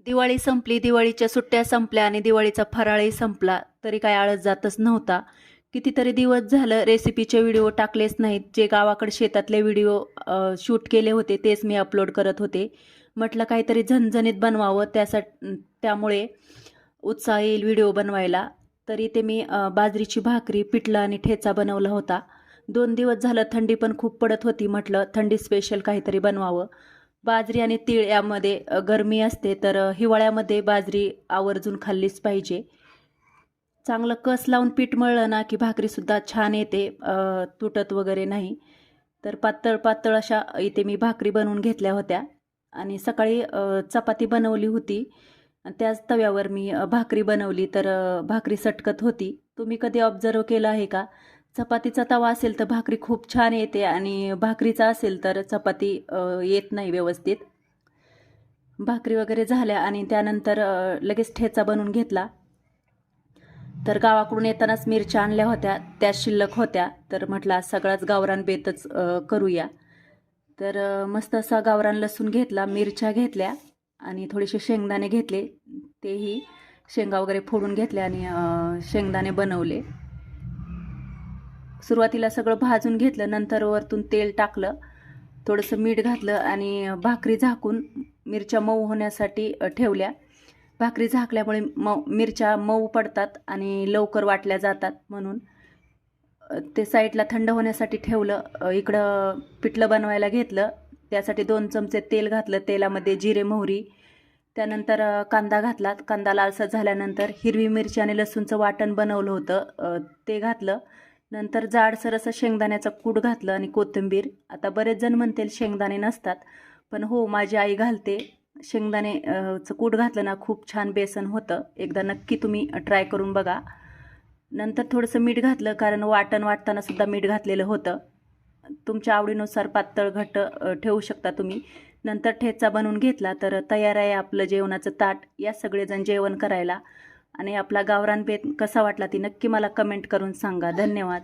दिवाळी संपली, दिवाळीच्या सुट्ट्या संपल्या आणि दिवाळीचा फराळही संपला, तरी काय आळस जातच नव्हता. कितीतरी दिवस झालं रेसिपीचे व्हिडिओ टाकलेच नाहीत. जे गावाकडे शेतातले व्हिडिओ शूट केले होते तेच मी अपलोड करत होते. म्हटलं काहीतरी झणझणीत बनवावं, त्यामुळे उत्साह येईल व्हिडिओ बनवायला. तरी ते मी बाजरीची भाकरी, पिठलं आणि ठेचा बनवला होता. 2 दिवस झालं थंडी पण खूप पडत होती. म्हटलं थंडी स्पेशल काहीतरी बनवावं. बाजरी आणि तीळ यामध्ये गरमी असते, तर हिवाळ्यामध्ये बाजरी आवर्जून खाल्लीच पाहिजे. चांगलं कस लावून पीठ मळलं ना की भाकरीसुद्धा छान येते, तुटत वगैरे नाही. तर पातळ पातळ अशा इथे मी भाकरी बनवून घेतल्या होत्या आणि सकाळी चपाती बनवली होती. त्याच तव्यावर मी भाकरी बनवली, तर भाकरी सटकत होती. तुम्ही कधी ऑब्झर्व केलं आहे का? चपातीचा तवा असेल तर भाकरी खूप छान येते आणि भाकरीचा असेल तर चपाती येत नाही व्यवस्थित. भाकरी वगैरे झाल्या आणि त्यानंतर लगेच ठेचा बनवून घेतला. तर गावाकडून येतानाच मिरच्या आणल्या होत्या, त्या शिल्लक होत्या. तर म्हटलं आज सगळाच गावरान बेतच करूया. तर मस्त असा गावरान लसूण घेतला, मिरच्या घेतल्या आणि थोडेसे शेंगदाणे घेतले. तेही शेंगा वगैरे फोडून घेतल्या आणि शेंगदाणे बनवले. सुरुवातीला सगळं भाजून घेतलं, नंतर वरतून तेल टाकलं, थोडंसं मीठ घातलं आणि भाकरी झाकून मिरच्या मऊ होण्यासाठी ठेवल्या. भाकरी झाकल्यामुळे मिरच्या मऊ पडतात आणि लवकर वाटल्या जातात, म्हणून ते साईडला थंड होण्यासाठी ठेवलं. इकडं पिठलं बनवायला घेतलं. त्यासाठी 2 चमचे तेल घातलं. तेलामध्ये जिरे, मोहरी, त्यानंतर कांदा घातला. कांदा लालसर झाल्यानंतर हिरवी मिरची आणि लसूणचं वाटण बनवलं होतं, ते घातलं. नंतर जाडसर असं शेंगदाण्याचं कूट घातलं आणि कोथिंबीर. आता बरेच जण म्हणतील शेंगदाणे नसतात, पण हो, माझी आई घालते. शेंगदाणे चं कूट घातलं ना खूप छान बेसन होतं. एकदा नक्की तुम्ही ट्राय करून बघा. नंतर थोडंसं मीठ घातलं, कारण वाटण वाटताना सुद्धा मीठ घातलेलं होतं. तुमच्या आवडीनुसार पातळ घट्ट ठेवू शकता तुम्ही. नंतर ठेचा बनवून घेतला. तर तयार आहे आपलं जेवणाचं ताट. या सगळेजण जेवण करायला. आणि आपला गावरान बेत कसा वाटला ती नक्की मला कमेंट करून सांगा. धन्यवाद.